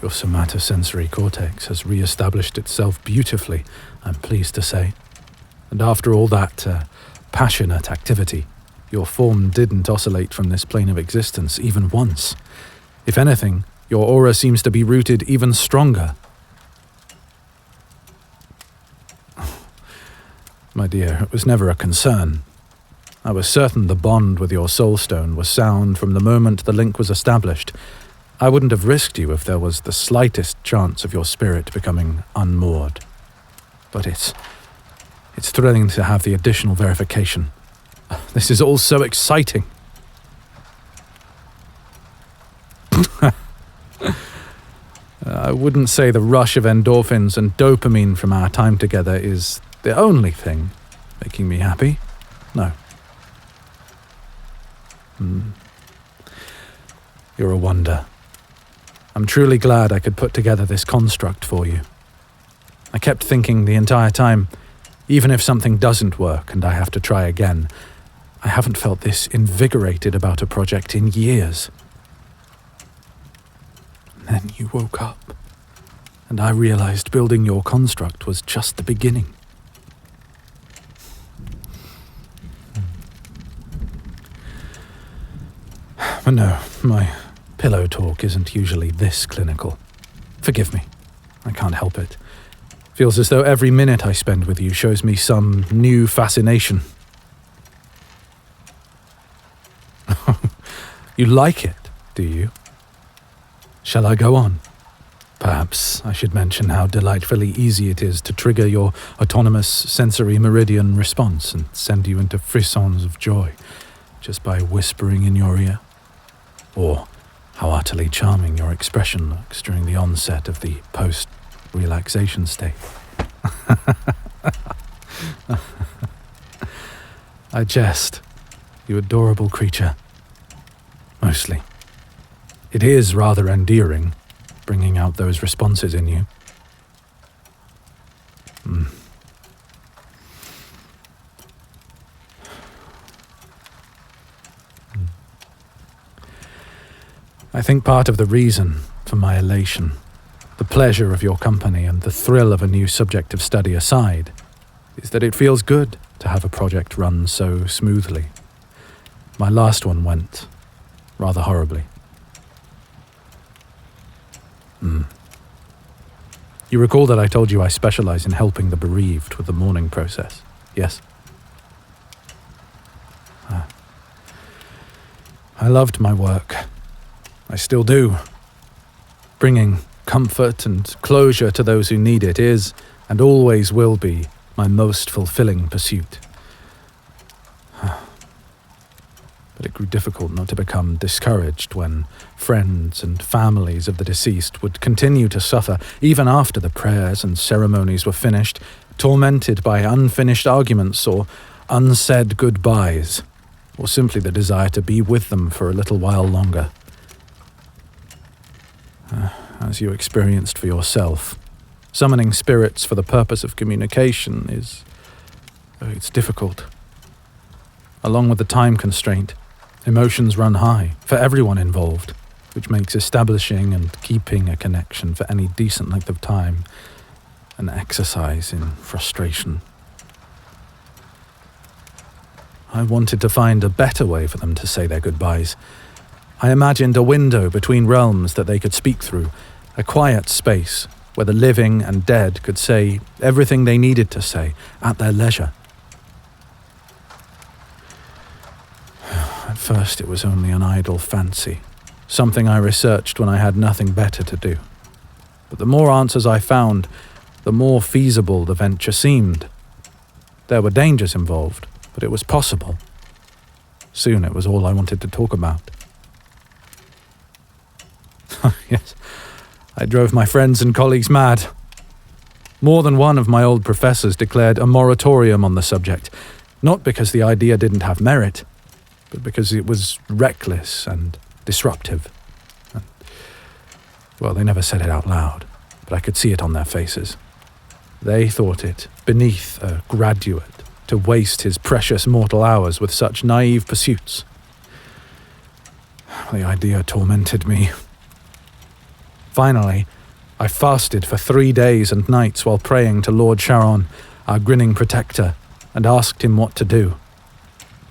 Your somatosensory cortex has re-established itself beautifully, I'm pleased to say. And after all that passionate activity, your form didn't oscillate from this plane of existence even once. If anything, your aura seems to be rooted even stronger. My dear, it was never a concern. I was certain the bond with your soulstone was sound from the moment the link was established. I wouldn't have risked you if there was the slightest chance of your spirit becoming unmoored. But it's thrilling to have the additional verification. This is all so exciting. I wouldn't say the rush of endorphins and dopamine from our time together is the only thing making me happy. No. You're a wonder. I'm truly glad I could put together this construct for you. I kept thinking the entire time, even if something doesn't work and I have to try again, I haven't felt this invigorated about a project in years. And then you woke up, and I realized building your construct was just the beginning. But no, my pillow talk isn't usually this clinical. Forgive me, I can't help it. Feels as though every minute I spend with you shows me some new fascination. You like it, do you? Shall I go on? Perhaps I should mention how delightfully easy it is to trigger your autonomous sensory meridian response and send you into frissons of joy just by whispering in your ear. Or how utterly charming your expression looks during the onset of the post-relaxation state. I jest, you adorable creature. Mostly. It is rather endearing, bringing out those responses in you. I think part of the reason for my elation, the pleasure of your company and the thrill of a new subject of study aside, is that it feels good to have a project run so smoothly. My last one went rather horribly. You recall that I told you I specialize in helping the bereaved with the mourning process, yes? I loved my work. I still do. Bringing comfort and closure to those who need it is, and always will be, my most fulfilling pursuit. But it grew difficult not to become discouraged when friends and families of the deceased would continue to suffer even after the prayers and ceremonies were finished, tormented by unfinished arguments or unsaid goodbyes, or simply the desire to be with them for a little while longer. As you experienced for yourself, summoning spirits for the purpose of communication it's difficult. Along with the time constraint, emotions run high for everyone involved, which makes establishing and keeping a connection for any decent length of time an exercise in frustration. I wanted to find a better way for them to say their goodbyes. I imagined a window between realms that they could speak through, a quiet space where the living and dead could say everything they needed to say at their leisure. At first it was only an idle fancy, something I researched when I had nothing better to do. But the more answers I found, the more feasible the venture seemed. There were dangers involved, but it was possible. Soon it was all I wanted to talk about. Yes, I drove my friends and colleagues mad. More than one of my old professors declared a moratorium on the subject, not because the idea didn't have merit, but because it was reckless and disruptive. Well, they never said it out loud, but I could see it on their faces. They thought it beneath a graduate to waste his precious mortal hours with such naive pursuits. The idea tormented me. Finally, I fasted for 3 days and nights while praying to Lord Charon, our grinning protector, and asked him what to do.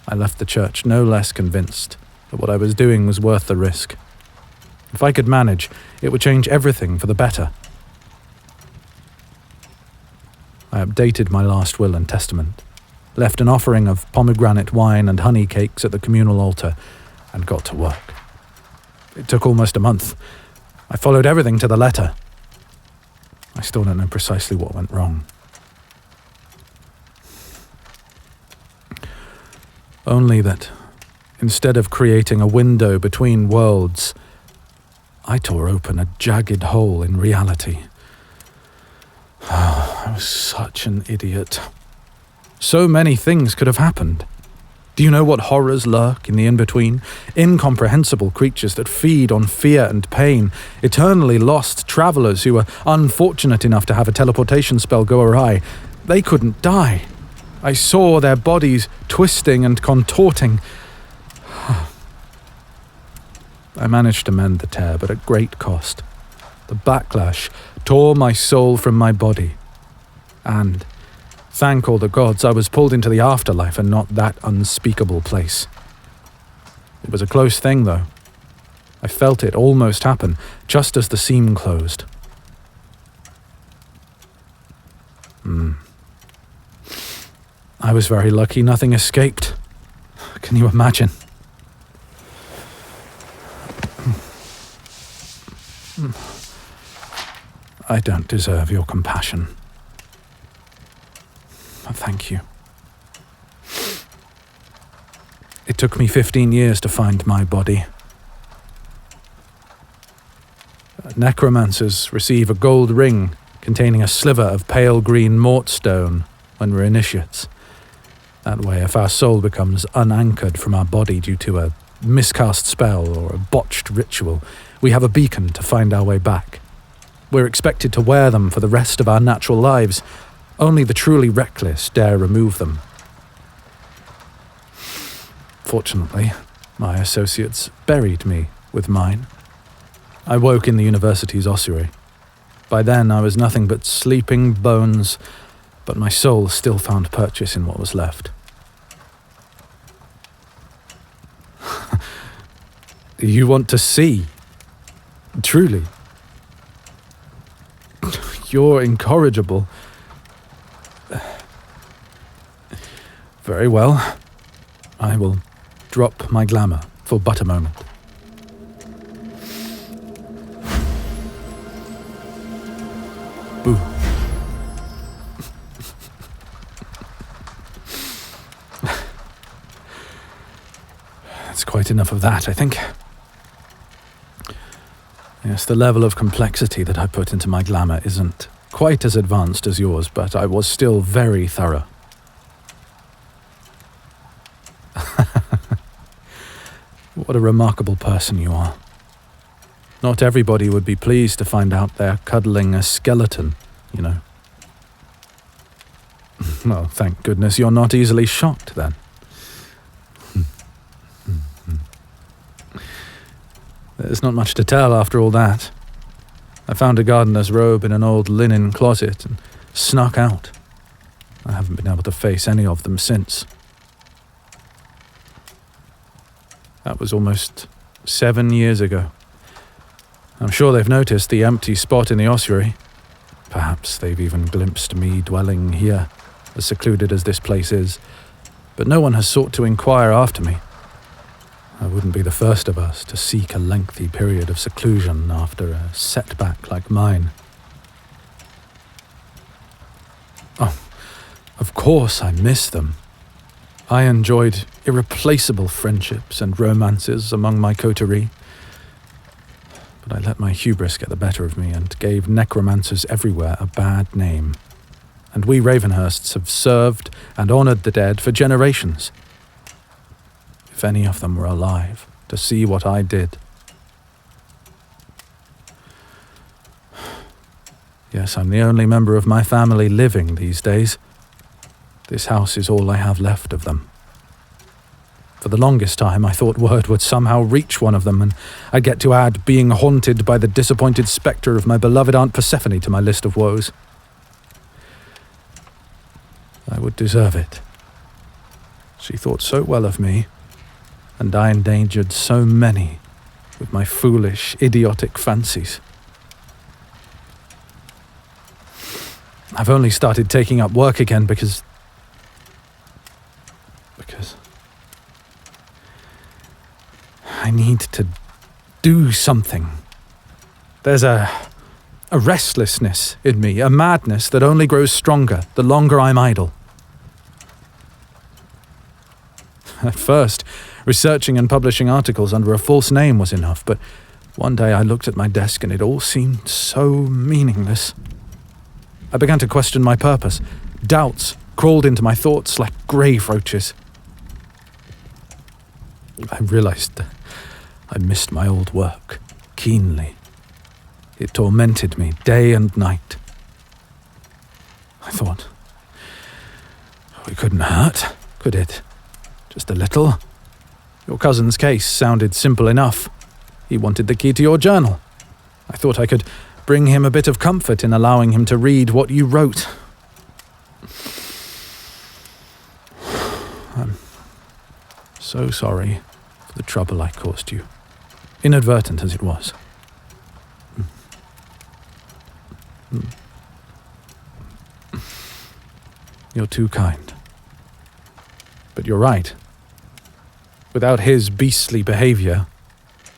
I left the church no less convinced that what I was doing was worth the risk. If I could manage, it would change everything for the better. I updated my last will and testament, left an offering of pomegranate wine and honey cakes at the communal altar, and got to work. It took almost a month. I followed everything to the letter. I still don't know precisely what went wrong. Only that, instead of creating a window between worlds, I tore open a jagged hole in reality. I was such an idiot. So many things could have happened. Do you know what horrors lurk in the in-between? Incomprehensible creatures that feed on fear and pain, eternally lost travelers who were unfortunate enough to have a teleportation spell go awry. They couldn't die. I saw their bodies twisting and contorting. I managed to mend the tear, but at great cost. The backlash tore my soul from my body. And, thank all the gods, I was pulled into the afterlife and not that unspeakable place. It was a close thing, though. I felt it almost happen, just as the seam closed. I was very lucky nothing escaped. Can you imagine? I don't deserve your compassion. Thank you. It took me 15 years to find my body. Necromancers receive a gold ring containing a sliver of pale green mortstone when we're initiates. That way, if our soul becomes unanchored from our body due to a miscast spell or a botched ritual, we have a beacon to find our way back. We're expected to wear them for the rest of our natural lives. Only the truly reckless dare remove them. Fortunately, my associates buried me with mine. I woke in the university's ossuary. By then, I was nothing but sleeping bones, but my soul still found purchase in what was left. You want to see? Truly. You're incorrigible. Very well. I will drop my glamour for but a moment. Boo. That's quite enough of that, I think. Yes, the level of complexity that I put into my glamour isn't quite as advanced as yours, but I was still very thorough. What a remarkable person you are. Not everybody would be pleased to find out they're cuddling a skeleton, you know. Well, thank goodness you're not easily shocked, then. There's not much to tell after all that. I found a gardener's robe in an old linen closet and snuck out. I haven't been able to face any of them since. That was almost 7 years ago. I'm sure they've noticed the empty spot in the ossuary. Perhaps they've even glimpsed me dwelling here, as secluded as this place is, but no one has sought to inquire after me. I wouldn't be the first of us to seek a lengthy period of seclusion after a setback like mine. Oh, of course I miss them. I enjoyed irreplaceable friendships and romances among my coterie, but I let my hubris get the better of me and gave necromancers everywhere a bad name. And we Ravenhursts have served and honoured the dead for generations. If any of them were alive, to see what I did. Yes, I'm the only member of my family living these days. This house is all I have left of them. For the longest time, I thought word would somehow reach one of them, and I'd get to add being haunted by the disappointed spectre of my beloved Aunt Persephone to my list of woes. I would deserve it. She thought so well of me, and I endangered so many with my foolish, idiotic fancies. I've only started taking up work again because I need to do something. There's a restlessness in me, a madness that only grows stronger the longer I'm idle. At first, researching and publishing articles under a false name was enough, but one day I looked at my desk and it all seemed so meaningless. I began to question my purpose. Doubts crawled into my thoughts like grave roaches. I realized I missed my old work keenly. It tormented me day and night. I thought, it couldn't hurt, could it? Just a little. Your cousin's case sounded simple enough. He wanted the key to your journal. I thought I could bring him a bit of comfort in allowing him to read what you wrote. I'm so sorry for the trouble I caused you, inadvertent as it was. You're too kind. But you're right. Without his beastly behavior,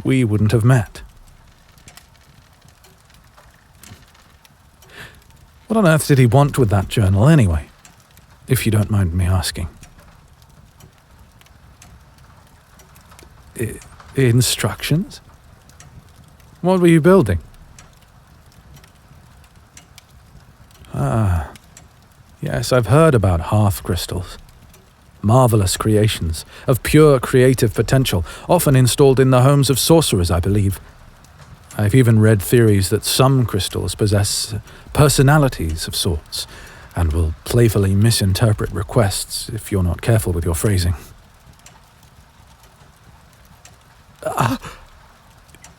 we wouldn't have met. What on earth did he want with that journal anyway, if you don't mind me asking? Instructions? What were you building? Ah, yes, I've heard about hearth crystals. Marvelous creations of pure creative potential, often installed in the homes of sorcerers, I believe. I've even read theories that some crystals possess personalities of sorts and will playfully misinterpret requests if you're not careful with your phrasing.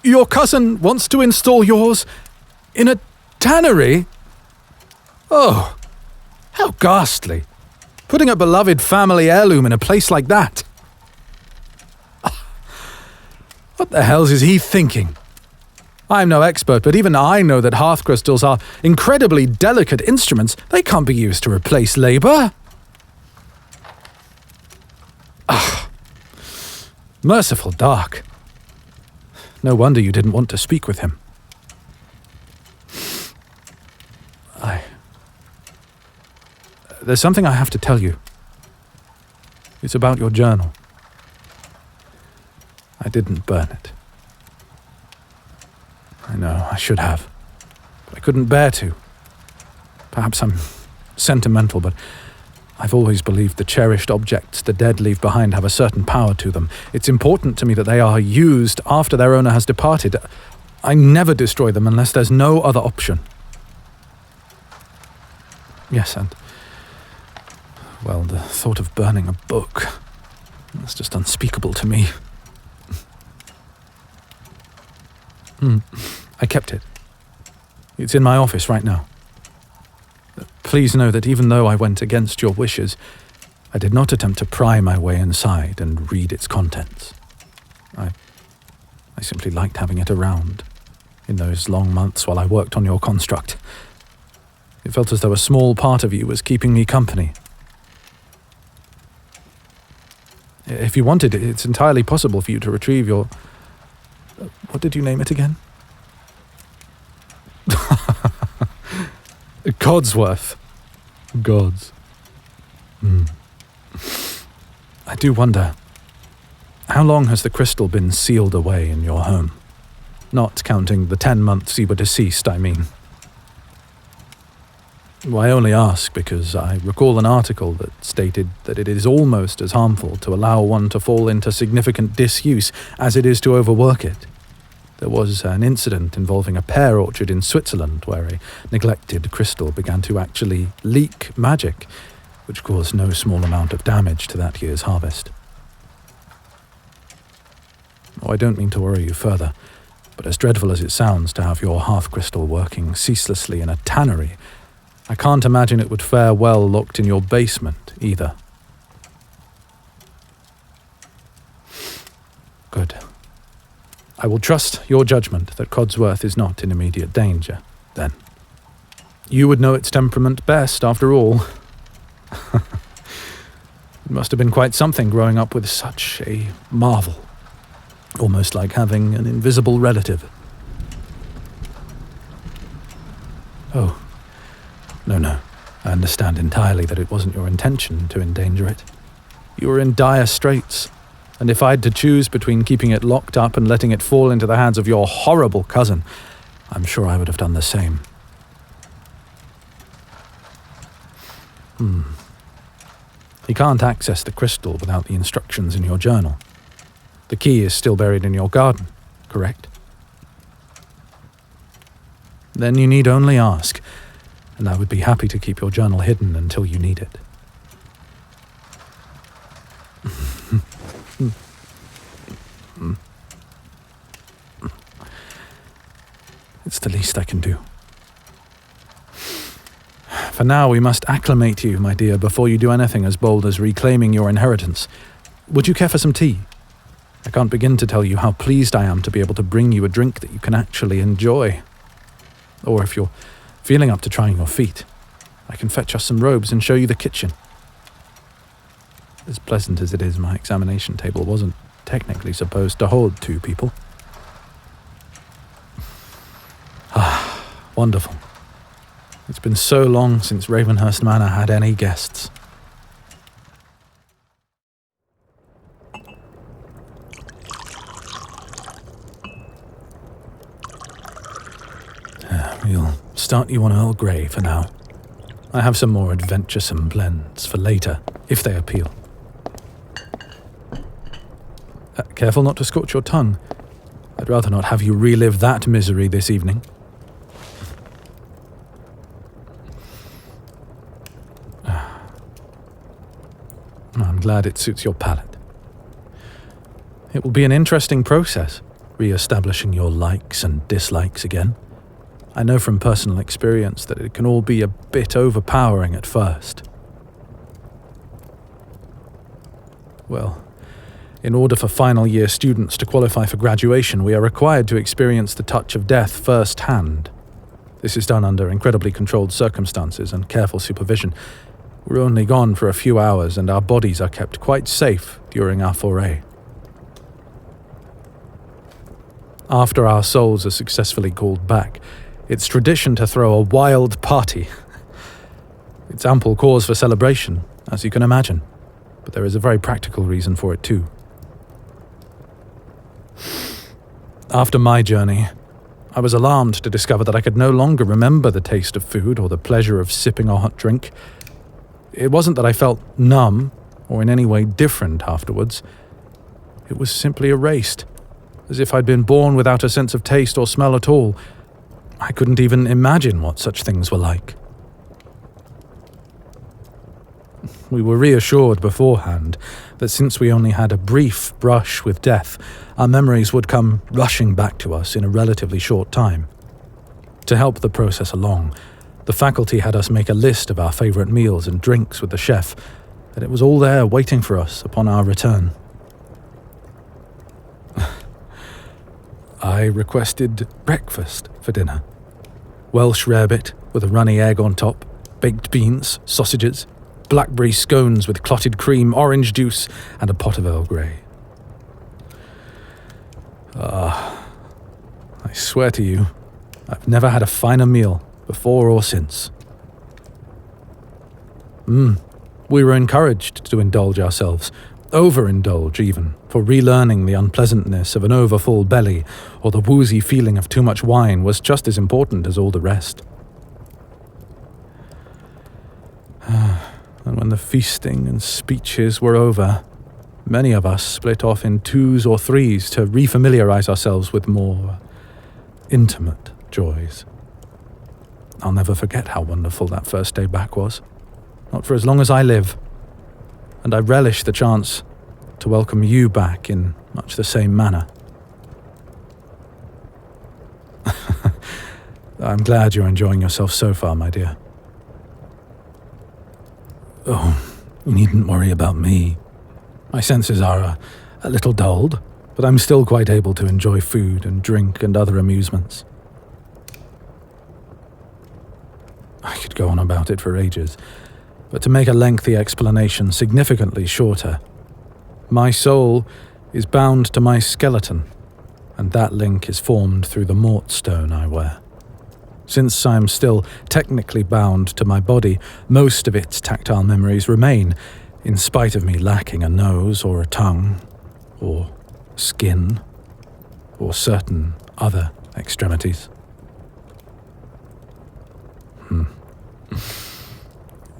Your cousin wants to install yours in a tannery? Oh, how ghastly. Putting a beloved family heirloom in a place like that. What the hell is he thinking? I'm no expert, but even I know that hearth crystals are incredibly delicate instruments. They can't be used to replace labor. Merciful dark. No wonder you didn't want to speak with him. There's something I have to tell you. It's about your journal. I didn't burn it. I know, I should have. But I couldn't bear to. Perhaps I'm sentimental, but I've always believed the cherished objects the dead leave behind have a certain power to them. It's important to me that they are used after their owner has departed. I never destroy them unless there's no other option. Yes, and well, the thought of burning a book, that's just unspeakable to me. I kept it. It's in my office right now. Please know that even though I went against your wishes, I did not attempt to pry my way inside and read its contents. I simply liked having it around in those long months while I worked on your construct. It felt as though a small part of you was keeping me company. If you wanted it, it's entirely possible for you to retrieve your... What did you name it again? Codsworth. Gods. I do wonder, how long has the crystal been sealed away in your home? Not counting the 10 months you were deceased, I mean. Well, I only ask because I recall an article that stated that it is almost as harmful to allow one to fall into significant disuse as it is to overwork it. There was an incident involving a pear orchard in Switzerland where a neglected crystal began to actually leak magic, which caused no small amount of damage to that year's harvest. Oh, I don't mean to worry you further, but as dreadful as it sounds to have your half-crystal working ceaselessly in a tannery, I can't imagine it would fare well locked in your basement, either. Good. I will trust your judgment that Codsworth is not in immediate danger, then. You would know its temperament best, after all. It must have been quite something growing up with such a marvel. Almost like having an invisible relative. Oh, no. I understand entirely that it wasn't your intention to endanger it. You were in dire straits, and if I'd to choose between keeping it locked up and letting it fall into the hands of your horrible cousin, I'm sure I would have done the same. You can't access the crystal without the instructions in your journal. The key is still buried in your garden, correct? Then you need only ask, and I would be happy to keep your journal hidden until you need it. It's the least I can do. For now, we must acclimate you, my dear, before you do anything as bold as reclaiming your inheritance. Would you care for some tea? I can't begin to tell you how pleased I am to be able to bring you a drink that you can actually enjoy. Or if you're feeling up to trying your feet, I can fetch us some robes and show you the kitchen. As pleasant as it is, my examination table wasn't technically supposed to hold 2 people. Ah, wonderful. It's been so long since Ravenhurst Manor had any guests. We'll start you on Earl Grey for now. I have some more adventuresome blends for later, if they appeal. Careful not to scorch your tongue. I'd rather not have you relive that misery this evening. I'm glad it suits your palate. It will be an interesting process, re-establishing your likes and dislikes again. I know from personal experience that it can all be a bit overpowering at first. Well, in order for final year students to qualify for graduation, we are required to experience the touch of death firsthand. This is done under incredibly controlled circumstances and careful supervision. We're only gone for a few hours, and our bodies are kept quite safe during our foray. After our souls are successfully called back, it's tradition to throw a wild party. It's ample cause for celebration, as you can imagine, but there is a very practical reason for it too. After my journey, I was alarmed to discover that I could no longer remember the taste of food or the pleasure of sipping a hot drink. It wasn't that I felt numb or in any way different afterwards. It was simply erased, as if I'd been born without a sense of taste or smell at all. I couldn't even imagine what such things were like. We were reassured beforehand that since we only had a brief brush with death, our memories would come rushing back to us in a relatively short time. To help the process along, the faculty had us make a list of our favourite meals and drinks with the chef, and it was all there waiting for us upon our return. I requested breakfast for dinner. Welsh rarebit with a runny egg on top, baked beans, sausages, blackberry scones with clotted cream, orange juice, and a pot of Earl Grey. I swear to you, I've never had a finer meal, before or since. We were encouraged to indulge ourselves, overindulge even, for relearning the unpleasantness of an overfull belly or the woozy feeling of too much wine was just as important as all the rest. And when the feasting and speeches were over, many of us split off in 2s or 3s to refamiliarize ourselves with more intimate joys. I'll never forget how wonderful that first day back was, not for as long as I live, and I relish the chance to welcome you back in much the same manner. I'm glad you're enjoying yourself so far, my dear. Oh, you needn't worry about me. My senses are a little dulled, but I'm still quite able to enjoy food and drink and other amusements. I could go on about it for ages, but to make a lengthy explanation significantly shorter, my soul is bound to my skeleton, and that link is formed through the mort stone I wear. Since I'm still technically bound to my body, most of its tactile memories remain, in spite of me lacking a nose or a tongue, or skin, or certain other extremities.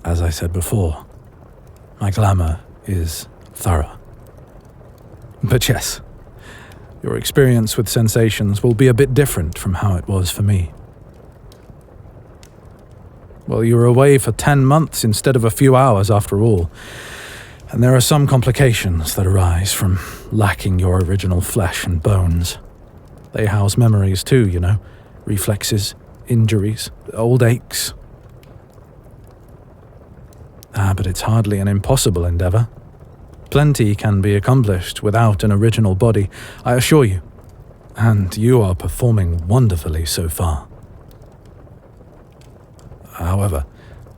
As I said before, my glamour is thorough. But yes, your experience with sensations will be a bit different from how it was for me. Well, you were away for 10 months instead of a few hours after all, and there are some complications that arise from lacking your original flesh and bones. They house memories too, you know, reflexes, injuries, old aches. But it's hardly an impossible endeavor. Plenty can be accomplished without an original body, I assure you, and you are performing wonderfully so far. However,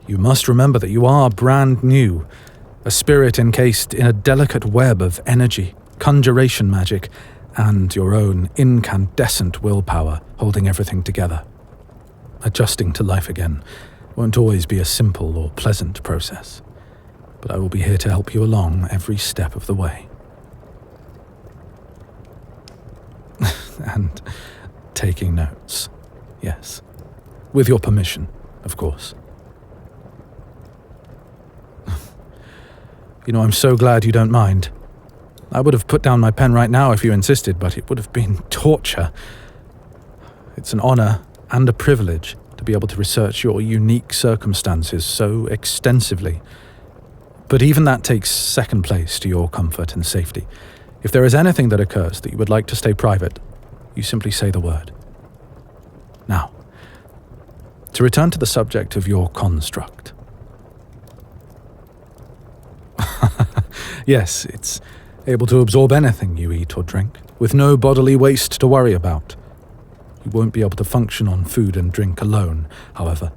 you must remember that you are brand new, a spirit encased in a delicate web of energy, conjuration magic, and your own incandescent willpower holding everything together. Adjusting to life again won't always be a simple or pleasant process, but I will be here to help you along every step of the way. And taking notes, yes, with your permission, of course. You know, I'm so glad you don't mind. I would have put down my pen right now if you insisted, but it would have been torture. It's an honor and a privilege to be able to research your unique circumstances so extensively. But even that takes second place to your comfort and safety. If there is anything that occurs that you would like to stay private, you simply say the word. Now, to return to the subject of your construct. Yes, it's able to absorb anything you eat or drink, with no bodily waste to worry about. You won't be able to function on food and drink alone, however.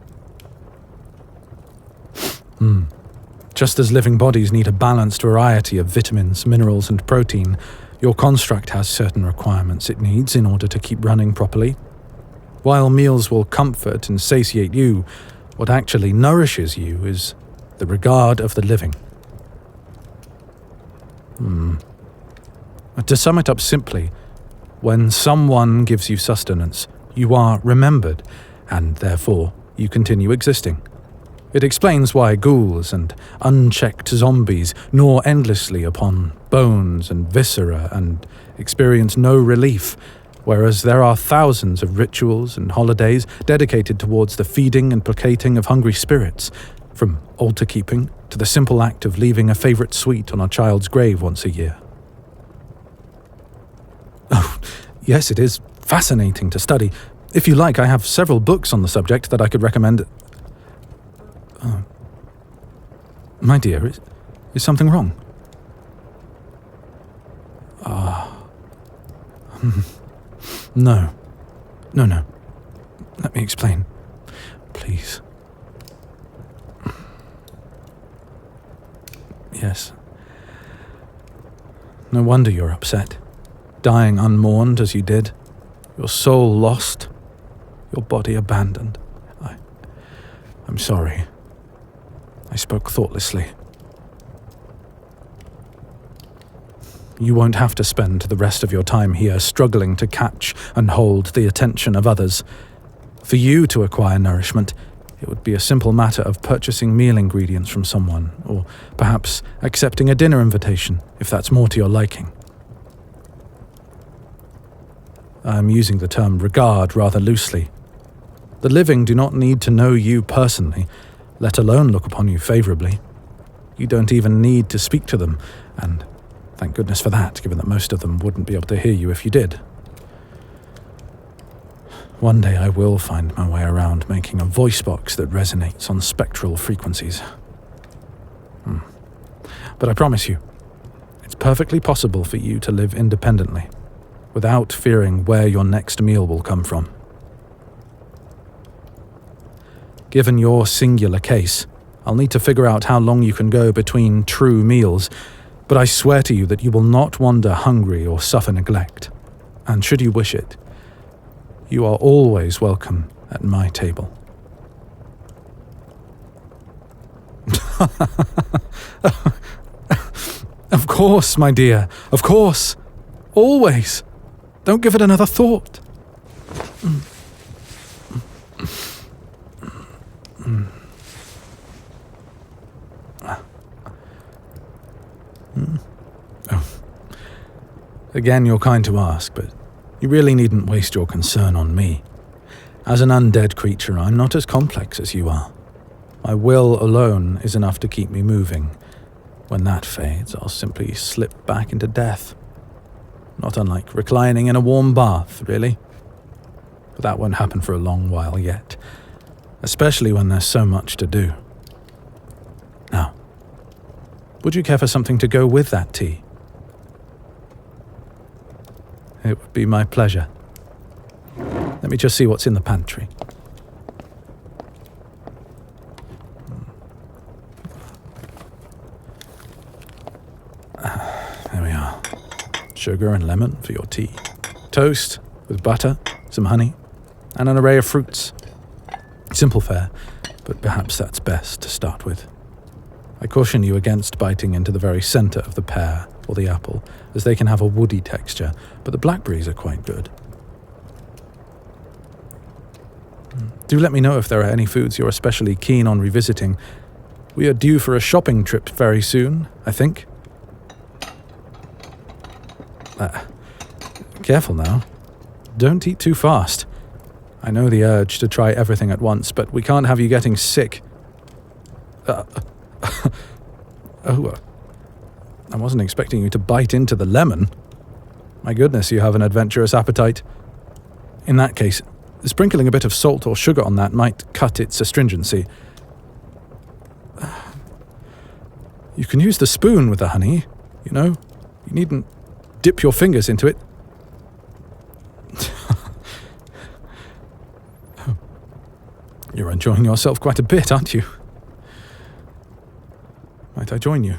Just as living bodies need a balanced variety of vitamins, minerals, and protein, your construct has certain requirements it needs in order to keep running properly. While meals will comfort and satiate you, what actually nourishes you is the regard of the living. To sum it up simply, when someone gives you sustenance, you are remembered, and therefore you continue existing. It explains why ghouls and unchecked zombies gnaw endlessly upon bones and viscera and experience no relief, whereas there are thousands of rituals and holidays dedicated towards the feeding and placating of hungry spirits, from altar keeping to the simple act of leaving a favorite sweet on a child's grave once a year. Oh, yes, it is fascinating to study. If you like, I have several books on the subject that I could recommend. Oh. My dear, is something wrong? No. Let me explain. Please. Yes. No wonder you're upset. Dying unmourned as you did. Your soul lost. Your body abandoned. I'm sorry. I spoke thoughtlessly. You won't have to spend the rest of your time here struggling to catch and hold the attention of others. For you to acquire nourishment, it would be a simple matter of purchasing meal ingredients from someone, or perhaps accepting a dinner invitation, if that's more to your liking. I'm using the term regard rather loosely. The living do not need to know you personally, let alone look upon you favorably. You don't even need to speak to them, and thank goodness for that, given that most of them wouldn't be able to hear you if you did. One day I will find my way around making a voice box that resonates on spectral frequencies. But I promise you, it's perfectly possible for you to live independently, without fearing where your next meal will come from. Given your singular case, I'll need to figure out how long you can go between true meals, but I swear to you that you will not wander hungry or suffer neglect. And should you wish it, you are always welcome at my table. Of course, my dear, of course. Always. Don't give it another thought. Again, you're kind to ask, but you really needn't waste your concern on me. As an undead creature, I'm not as complex as you are. My will alone is enough to keep me moving. When that fades, I'll simply slip back into death. Not unlike reclining in a warm bath, really. But that won't happen for a long while yet, especially when there's so much to do. Now, would you care for something to go with that tea? It would be my pleasure. Let me just see what's in the pantry. There we are. Sugar and lemon for your tea. Toast with butter, some honey, and an array of fruits. Simple fare, but perhaps that's best to start with. I caution you against biting into the very center of the pear or the apple, as they can have a woody texture, but the blackberries are quite good. Do let me know if there are any foods you're especially keen on revisiting. We are due for a shopping trip very soon, I think. Careful now. Don't eat too fast. I know the urge to try everything at once, but we can't have you getting sick. I wasn't expecting you to bite into the lemon. My goodness, you have an adventurous appetite. In that case, sprinkling a bit of salt or sugar on that might cut its astringency. You can use the spoon with the honey, you know. You needn't dip your fingers into it. You're enjoying yourself quite a bit, aren't you? Might I join you?